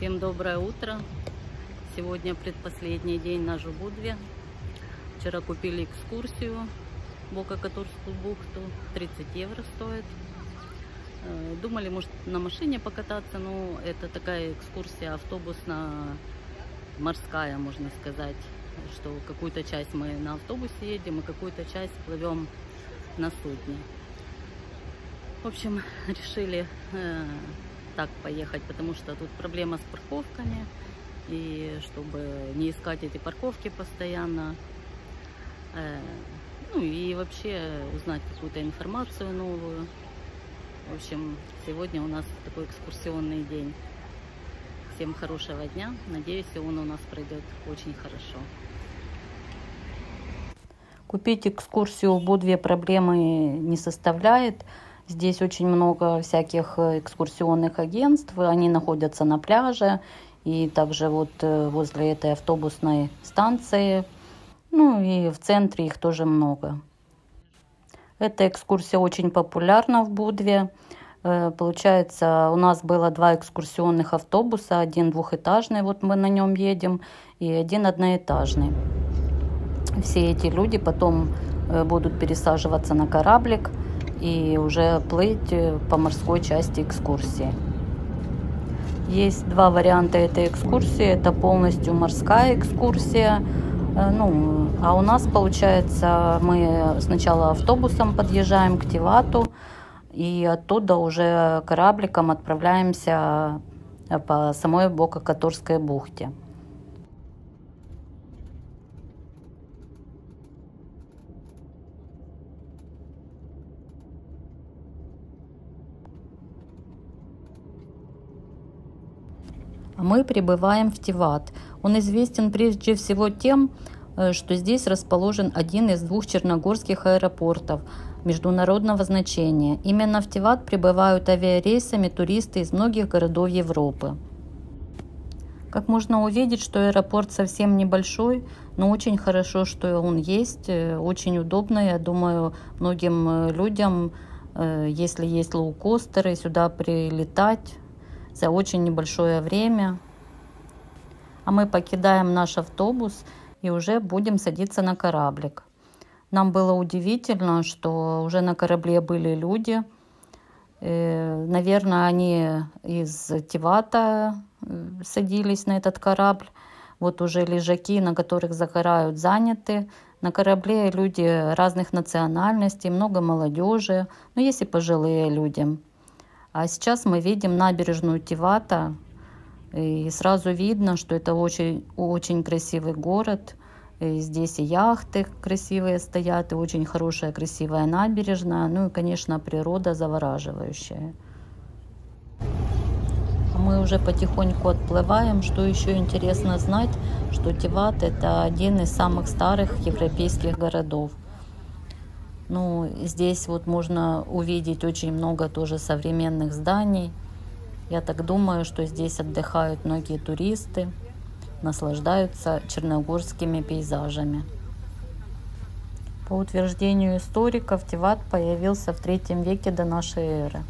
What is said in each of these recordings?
Всем доброе утро. Сегодня предпоследний день на Жубудве. Вчера купили экскурсию в Бока-Которскую бухту. 30 евро стоит. Думали, может, на машине покататься, но это такая экскурсия автобусно-морская, можно сказать, что какую-то часть мы на автобусе едем, и какую-то часть плывем на судне. В общем, решили так поехать, потому что тут проблема с парковками, и чтобы не искать эти парковки постоянно, ну и вообще узнать какую-то информацию новую. В общем, сегодня у нас такой экскурсионный день. Всем хорошего дня. Надеюсь, он у нас пройдет очень хорошо. Купить экскурсию в Будве проблемы не составляет. Здесь очень много всяких экскурсионных агентств. Они находятся на пляже и также вот возле этой автобусной станции. Ну и в центре их тоже много. Эта экскурсия очень популярна в Будве. Получается, у нас было 2 экскурсионных автобуса. Один двухэтажный, вот мы на нем едем, и один одноэтажный. Все эти люди потом будут пересаживаться на кораблик и уже плыть по морской части экскурсии. Есть 2 варианта этой экскурсии. Это полностью морская экскурсия. А у нас, получается, мы сначала автобусом подъезжаем к Тивату, и оттуда уже корабликом отправляемся по самой Бока-Которской бухте. Мы прибываем в Тиват. Он известен прежде всего тем, что здесь расположен один из 2 черногорских аэропортов международного значения. Именно в Тиват прибывают авиарейсами туристы из многих городов Европы. Как можно увидеть, что аэропорт совсем небольшой, но очень хорошо, что он есть, очень удобно. Я думаю, многим людям, если есть лоукостеры, сюда прилетать за очень небольшое время. А мы покидаем наш автобус и уже будем садиться на кораблик. Нам было удивительно, что уже на корабле были люди. Наверное, они из Тивата садились на этот корабль. Вот уже лежаки, на которых загорают, заняты. На корабле люди разных национальностей, много молодежи, но есть и пожилые люди. А сейчас мы видим набережную Тивата, и сразу видно, что это очень, очень красивый город. И здесь и яхты красивые стоят, и очень хорошая красивая набережная. Ну и, конечно, природа завораживающая. Мы уже потихоньку отплываем. Что еще интересно знать, что Тиват — это один из самых старых европейских городов. Здесь вот можно увидеть очень много тоже современных зданий. Я так думаю, что здесь отдыхают многие туристы, наслаждаются черногорскими пейзажами. По утверждению историков, Тиват появился в 3 веке до нашей эры.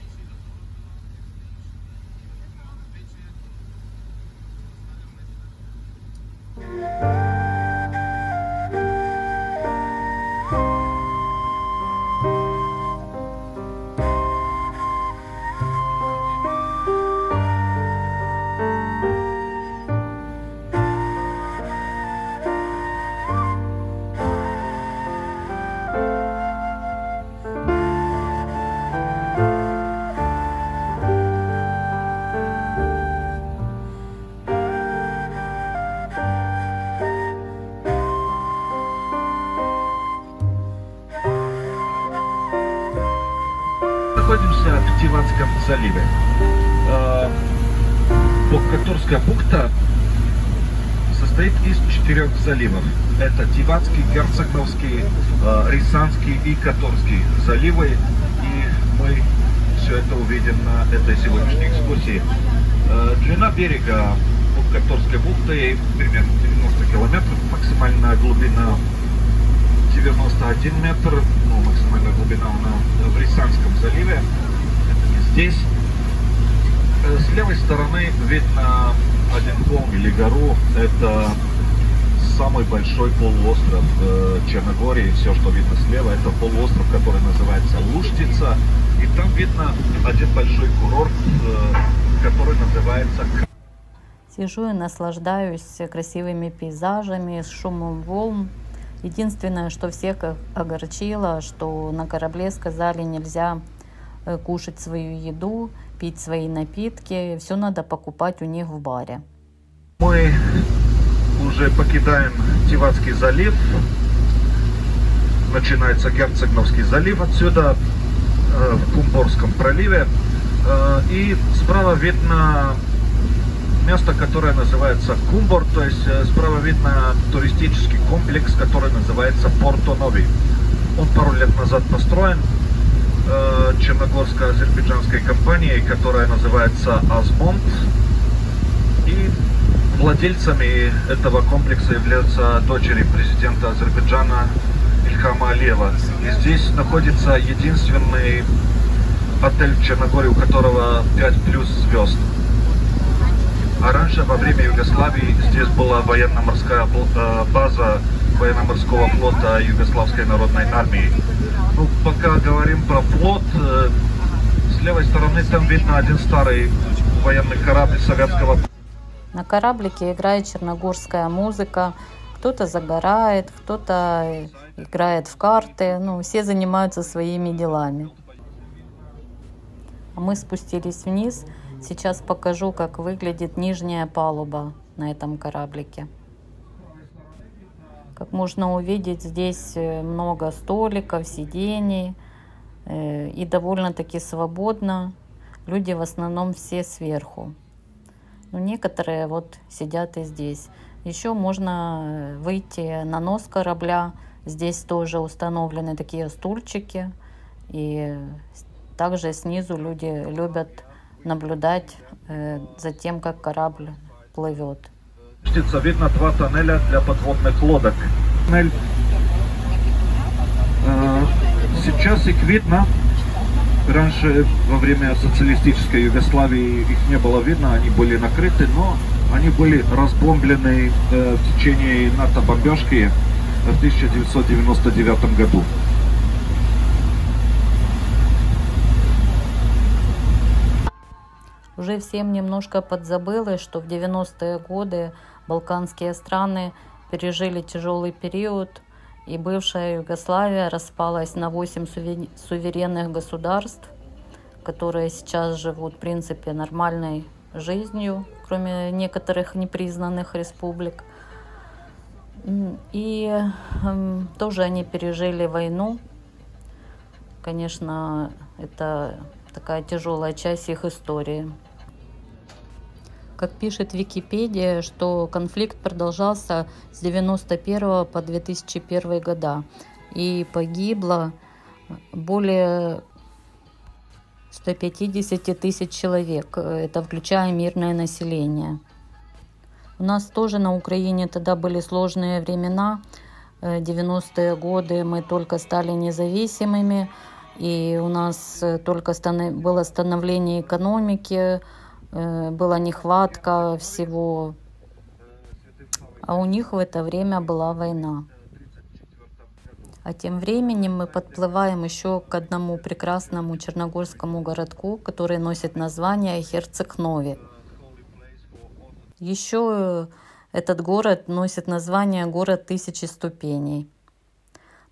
Находимся в Тиватском заливе. Бока-Которская бухта состоит из 4 заливов. Это Тиватский, Герцеговский, Рязанский и Которский заливы. И мы все это увидим на этой сегодняшней экскурсии. Длина берега Бока-Которской бухты примерно 90 километров. Максимальная глубина 91 метр, максимальная глубина в Рязанском заливе. Здесь с левой стороны видно один холм или гору. Это самый большой полуостров Черногории. Все, что видно слева, это полуостров, который называется Луштица. И там видно один большой курорт, который называется... Сижу и наслаждаюсь красивыми пейзажами, с шумом волн. Единственное, что всех огорчило, что на корабле сказали, нельзя кушать свою еду, пить свои напитки. Все надо покупать у них в баре. Мы уже покидаем Тиватский залив. Начинается Герцегновский залив отсюда, в Кумборском проливе. И справа видно место, которое называется Кумбор, то есть справа видно туристический комплекс, который называется Порто Нови. Он пару лет назад построен черногорско-азербайджанской компанией, которая называется Азмонт. И владельцами этого комплекса являются дочери президента Азербайджана Ильхама Алиева. И здесь находится единственный отель в Черногории, у которого 5+ звезд. А раньше, во время Югославии, здесь была военно-морская база военно-морского флота Югославской народной армии. Ну, пока говорим про флот, с левой стороны там видно один старый военный корабль советского. На кораблике играет черногорская музыка. Кто-то загорает, кто-то играет в карты. Ну, все занимаются своими делами. А мы спустились вниз. Сейчас покажу, как выглядит нижняя палуба на этом кораблике. Как можно увидеть, здесь много столиков, сидений и довольно-таки свободно. Люди в основном все сверху. Но некоторые вот сидят и здесь. Еще можно выйти на нос корабля. Здесь тоже установлены такие стульчики. И также снизу люди любят наблюдать за тем, как корабль плывет. Видно два тоннеля для подводных лодок. Тоннель, сейчас их видно. Раньше, во время социалистической Югославии, их не было видно, они были накрыты, но они были разбомблены в течение НАТО-бомбежки в 1999 году. Уже всем немножко подзабылось, что в 90-е годы балканские страны пережили тяжелый период, и бывшая Югославия распалась на 8 суверенных государств, которые сейчас живут, в принципе, нормальной жизнью, кроме некоторых непризнанных республик. И тоже они пережили войну. Конечно, это такая тяжелая часть их истории. Как пишет Википедия, что конфликт продолжался с 1991 по 2001 года, и погибло более 150 тысяч человек, это включая мирное население. У нас тоже на Украине тогда были сложные времена, 90-е годы мы только стали независимыми, и у нас только было становление экономики, была нехватка всего, а у них в это время была война. А тем временем мы подплываем еще к одному прекрасному черногорскому городку, который носит название Герцег-Нови. Еще этот город носит название «Город 1000 ступеней»,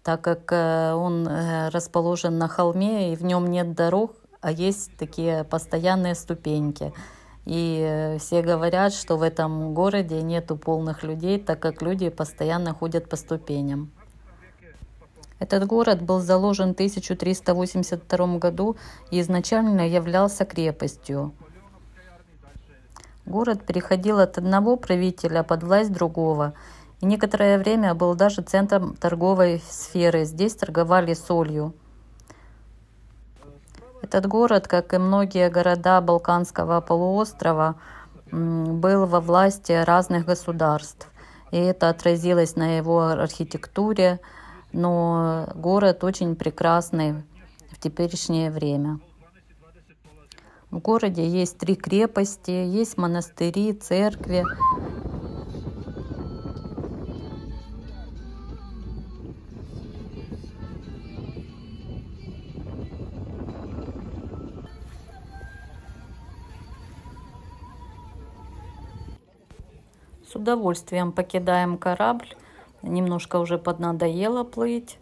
так как он расположен на холме, и в нем нет дорог, а есть такие постоянные ступеньки. И все говорят, что в этом городе нету полных людей, так как люди постоянно ходят по ступеням. Этот город был заложен в 1382 году и изначально являлся крепостью. Город переходил от одного правителя под власть другого, и некоторое время был даже центром торговой сферы. Здесь торговали солью. Этот город, как и многие города Балканского полуострова, был во власти разных государств. И это отразилось на его архитектуре, но город очень прекрасный в теперешнее время. В городе есть 3 крепости, есть монастыри, церкви. С удовольствием покидаем корабль. Немножко уже поднадоело плыть.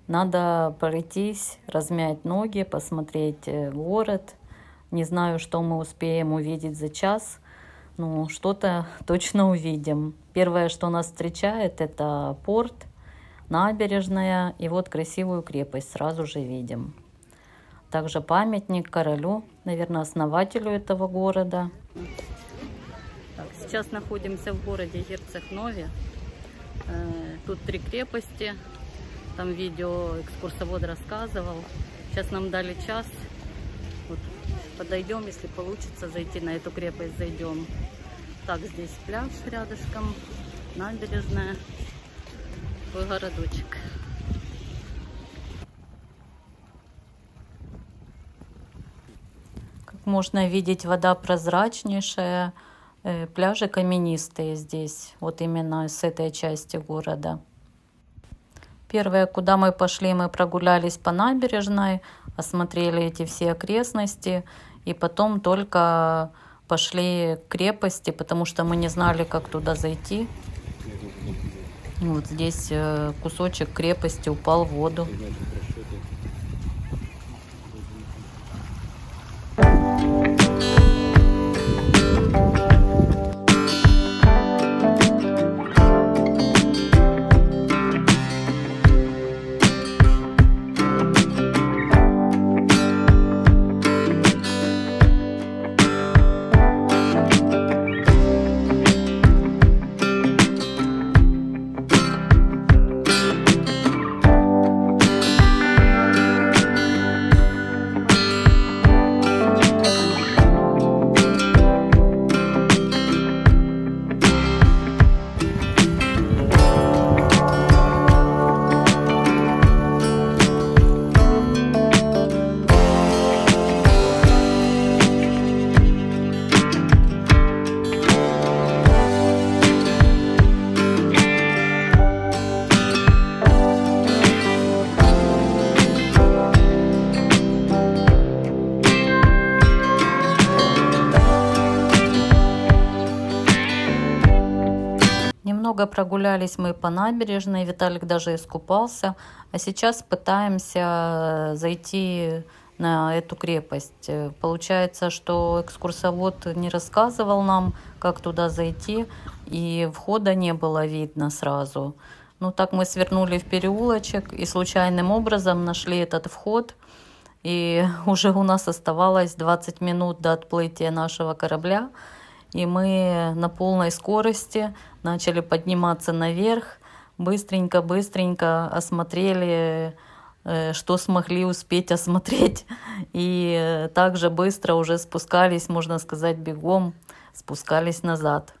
Надо пройтись, размять ноги, посмотреть город. Не знаю, что мы успеем увидеть за час, но что-то точно увидим. Первое, что нас встречает, это порт, набережная и вот красивую крепость сразу же видим. Также памятник королю, наверное, основателю этого города. Так, сейчас находимся в городе Герцег-Нове. Тут 3 крепости. Там видео экскурсовод рассказывал. Сейчас нам дали час. Вот, подойдем, если получится зайти на эту крепость, зайдем. Так, здесь пляж рядышком, набережная, такой городочек. Как можно видеть, вода прозрачнейшая, пляжи каменистые здесь, вот именно с этой части города. Первое, куда мы пошли, мы прогулялись по набережной, осмотрели эти все окрестности, и потом только пошли к крепости, потому что мы не знали, как туда зайти. Вот здесь кусочек крепости упал в воду. Немного прогулялись мы по набережной, Виталик даже искупался, а сейчас пытаемся зайти на эту крепость. Получается, что экскурсовод не рассказывал нам, как туда зайти, и входа не было видно сразу. Ну так мы свернули в переулочек и случайным образом нашли этот вход, и уже у нас оставалось 20 минут до отплытия нашего корабля. И мы на полной скорости начали подниматься наверх, быстренько осмотрели, что смогли успеть осмотреть. И также быстро уже спускались, можно сказать, бегом, спускались назад.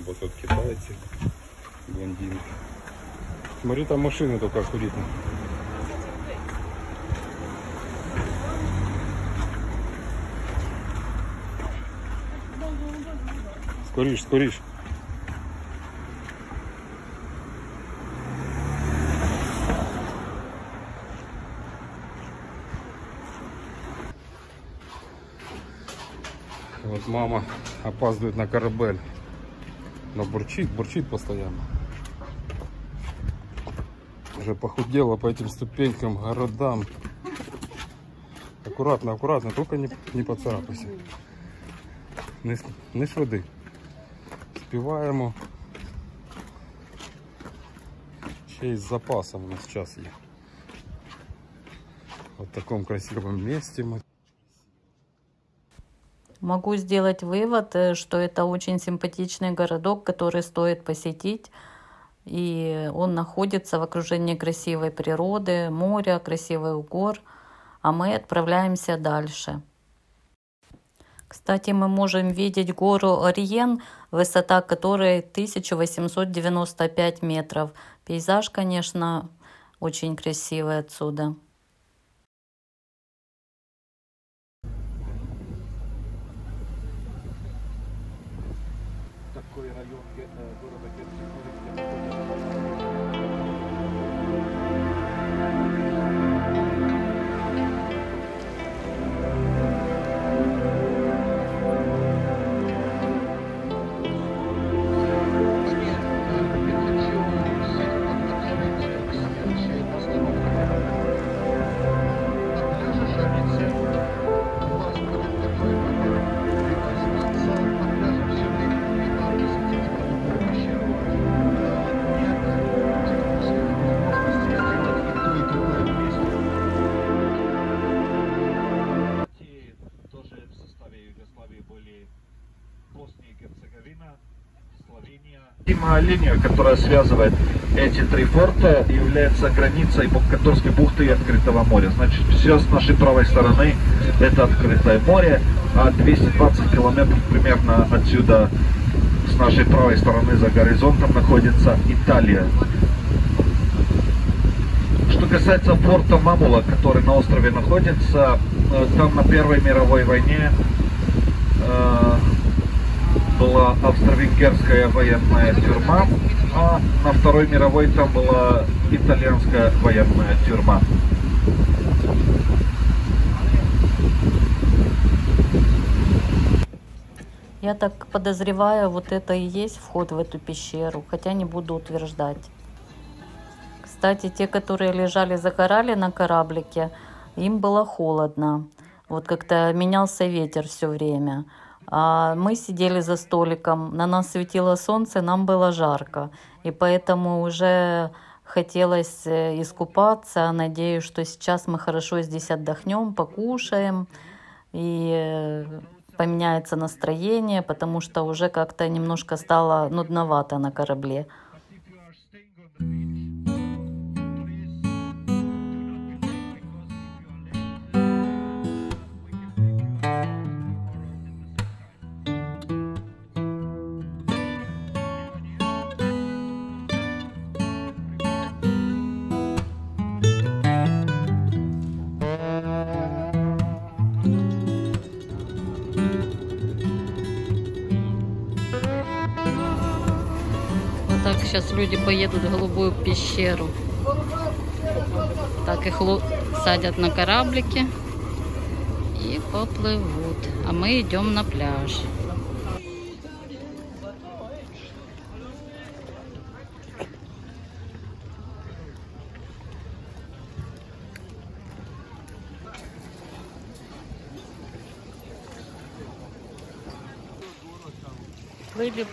Вот тут китайцы, блондинки. Смотри, там машины только аккуратно. Скоришь. Вот мама опаздывает на корабель. Но бурчит постоянно. Уже похудела по этим ступенькам, городам. Аккуратно, аккуратно, только не поцарапайся. Не швиди. Співаємо. Ще й з запасом у нас час є. Вот в таком красивом месте мы. Могу сделать вывод, что это очень симпатичный городок, который стоит посетить. И он находится в окружении красивой природы, моря, красивых гор. А мы отправляемся дальше. Кстати, мы можем видеть гору Ориен, высота которой 1895 метров. Пейзаж, конечно, очень красивый отсюда. Такой район города Герцеговина. Линия, которая связывает эти три форта, является границей Бокаторской бухты и открытого моря. Значит, все с нашей правой стороны это открытое море, а 220 километров примерно отсюда с нашей правой стороны за горизонтом находится Италия. Что касается форта Мамула, который на острове находится, там на Первой мировой войне была австро-венгерская военная тюрьма, а на Второй мировой там была итальянская военная тюрьма. Я так подозреваю, вот это и есть вход в эту пещеру, хотя не буду утверждать. Кстати, те, которые лежали, загорали на кораблике, им было холодно. Вот как-то менялся ветер все время. А мы сидели за столиком, на нас светило солнце, нам было жарко. И поэтому уже хотелось искупаться. Надеюсь, что сейчас мы хорошо здесь отдохнем, покушаем. И поменяется настроение, потому что уже как-то немножко стало нудновато на корабле. Так, сейчас люди поедут в Голубую пещеру. Так, их садят на кораблики и поплывут. А мы идем на пляж.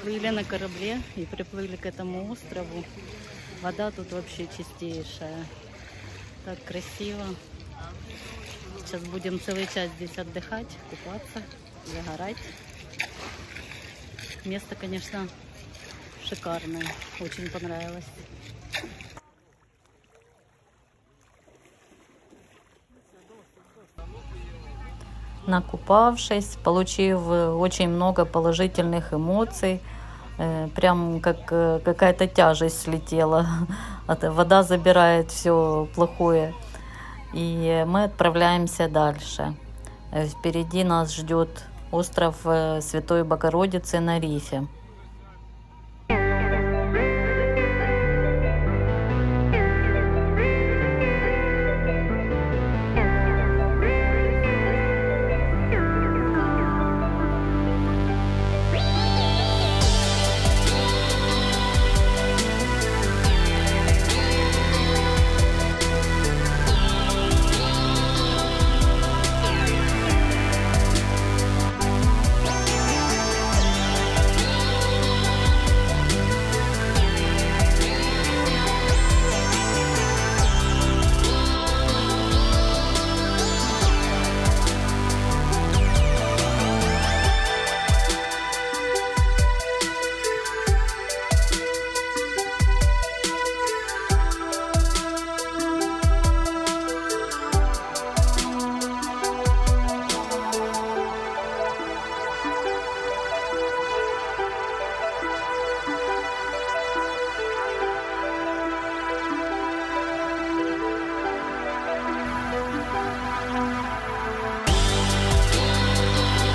Плыли на корабле и приплыли к этому острову. Вода тут вообще чистейшая. Так красиво. Сейчас будем целый час здесь отдыхать, купаться, загорать. Место, конечно, шикарное. Очень понравилось. Накупавшись, получив очень много положительных эмоций, прям как какая-то тяжесть слетела. Вода забирает все плохое. И мы отправляемся дальше. Впереди нас ждет остров Святой Богородицы на рифе.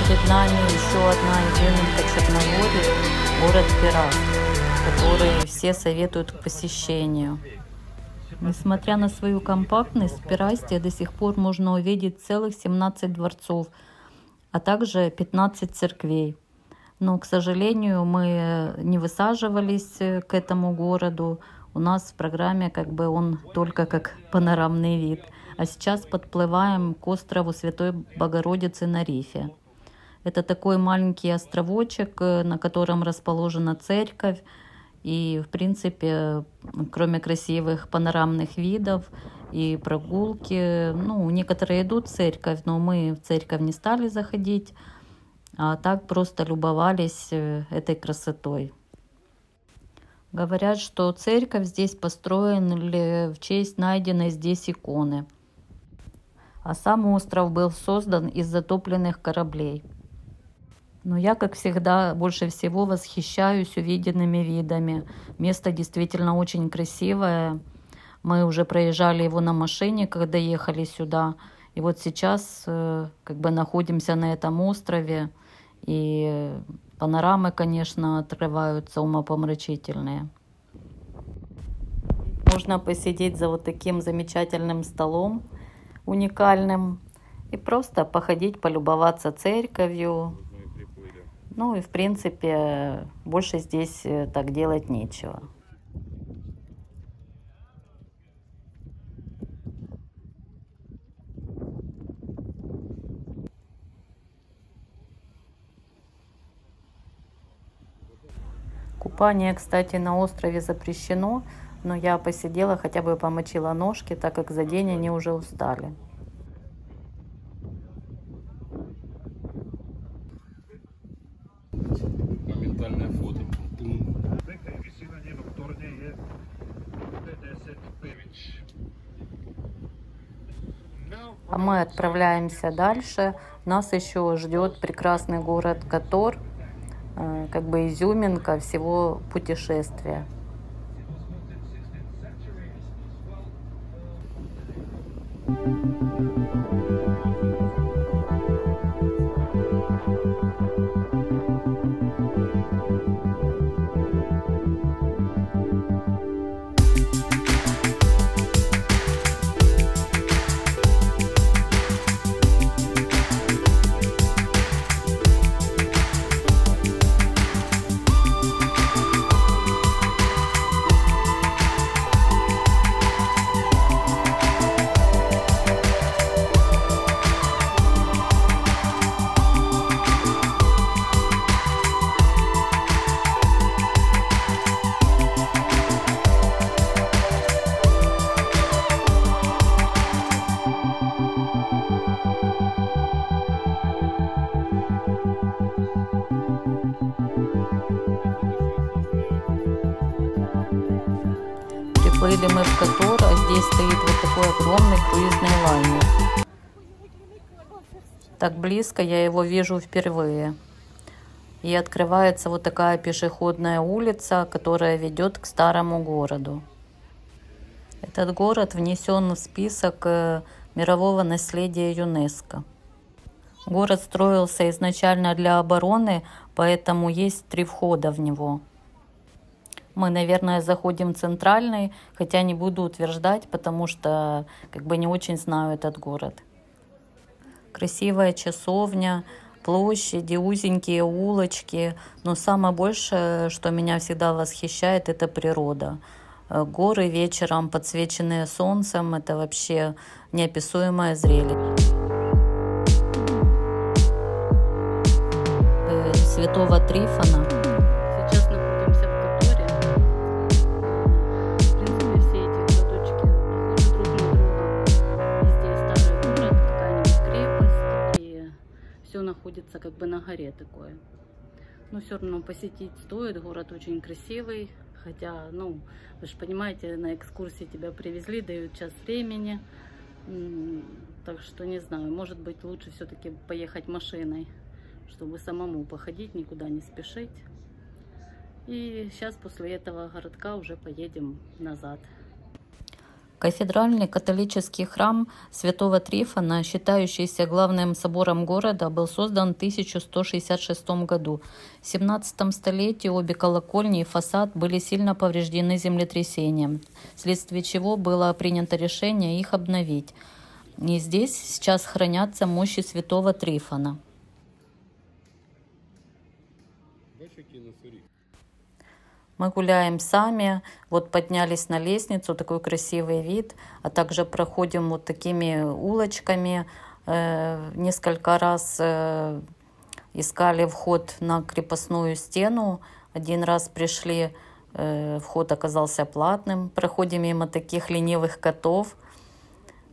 перед нами еще одна изюминка Черногории, город Пирас, который все советуют к посещению. Несмотря на свою компактность, в Пирасте до сих пор можно увидеть целых 17 дворцов, а также 15 церквей. Но, к сожалению, мы не высаживались к этому городу. У нас в программе он только как панорамный вид. А сейчас подплываем к острову Святой Богородицы на рифе. Это такой маленький островочек, на котором расположена церковь. И, в принципе, кроме красивых панорамных видов и прогулки, некоторые идут в церковь, но мы в церковь не стали заходить, а так просто любовались этой красотой. Говорят, что церковь здесь построена в честь найденной здесь иконы. А сам остров был создан из затопленных кораблей. Но я, как всегда, больше всего восхищаюсь увиденными видами. Место действительно очень красивое. Мы уже проезжали его на машине, когда ехали сюда. И вот сейчас находимся на этом острове. И панорамы, конечно, открываются умопомрачительные. Можно посидеть за вот таким замечательным столом, уникальным, и просто походить, полюбоваться церковью. И, в принципе, больше здесь так делать нечего. Купание, кстати, на острове запрещено, но я посидела, хотя бы помочила ножки, так как за день они уже устали. Моментальное фото. А мы отправляемся дальше. Нас еще ждет прекрасный город Котор, изюминка всего путешествия. Приплыли мы в Котор, а здесь стоит вот такой огромный круизный лайнер. Так близко я его вижу впервые. И открывается вот такая пешеходная улица, которая ведет к старому городу. Этот город внесен в список мирового наследия ЮНЕСКО. Город строился изначально для обороны, поэтому есть 3 входа в него. Мы, наверное, заходим в центральный, хотя не буду утверждать, потому что не очень знаю этот город. Красивая часовня, площади, узенькие улочки. Но самое большее, что меня всегда восхищает, это природа. Горы вечером, подсвеченные солнцем, это вообще неописуемое зрелище. Святого Трифона. Сейчас находимся в Которе. В принципе, все эти городочки похожи друг на друга. Везде старый город, какая-нибудь крепость, и все находится на горе такое. Но все равно посетить стоит, город очень красивый. Хотя, вы же понимаете, на экскурсии тебя привезли, дают час времени. Так что, не знаю, может быть, лучше все-таки поехать машиной, чтобы самому походить, никуда не спешить. И сейчас после этого городка уже поедем назад. Кафедральный католический храм Святого Трифона, считающийся главным собором города, был создан в 1166 году. В 17 столетии обе колокольни и фасад были сильно повреждены землетрясением, вследствие чего было принято решение их обновить. И здесь сейчас хранятся мощи Святого Трифона. Мы гуляем сами, вот поднялись на лестницу, такой красивый вид, а также проходим вот такими улочками. Несколько раз искали вход на крепостную стену. Один раз пришли, вход оказался платным. Проходим мимо таких ленивых котов.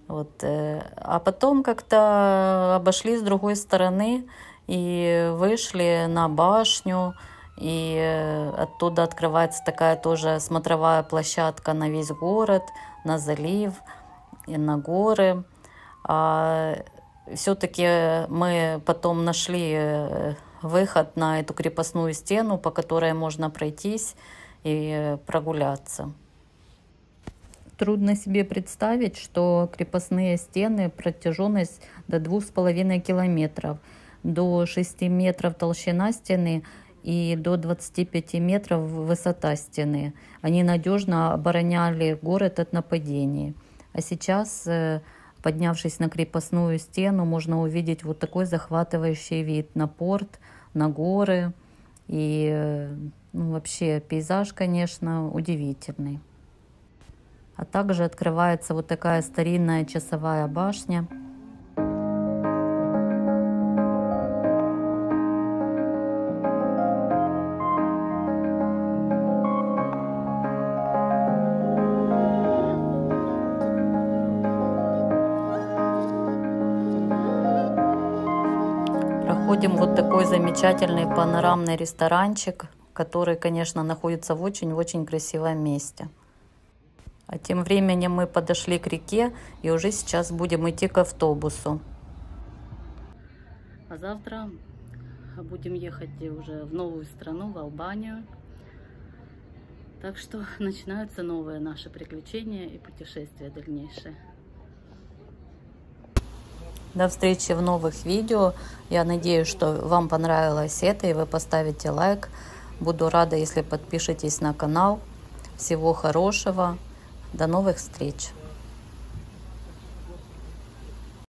Вот. А потом как-то обошли с другой стороны и вышли на башню. И оттуда открывается такая тоже смотровая площадка на весь город, на залив и на горы. Все-таки мы потом нашли выход на эту крепостную стену, по которой можно пройтись и прогуляться. Трудно себе представить, что крепостные стены протяженность до 2,5 километров, до 6 метров толщина стены и до 25 метров высота стены. Они надежно обороняли город от нападений. А сейчас, поднявшись на крепостную стену, можно увидеть вот такой захватывающий вид на порт, на горы. И вообще пейзаж, конечно, удивительный. А также открывается вот такая старинная часовая башня. Проходим вот такой замечательный панорамный ресторанчик, который, конечно, находится в очень-очень красивом месте. А тем временем мы подошли к реке и уже сейчас будем идти к автобусу. А завтра будем ехать уже в новую страну, в Албанию. Так что начинаются новые наши приключения и путешествия дальнейшие. До встречи в новых видео. Я надеюсь, что вам понравилось это и вы поставите лайк. Буду рада, если подпишетесь на канал. Всего хорошего. До новых встреч.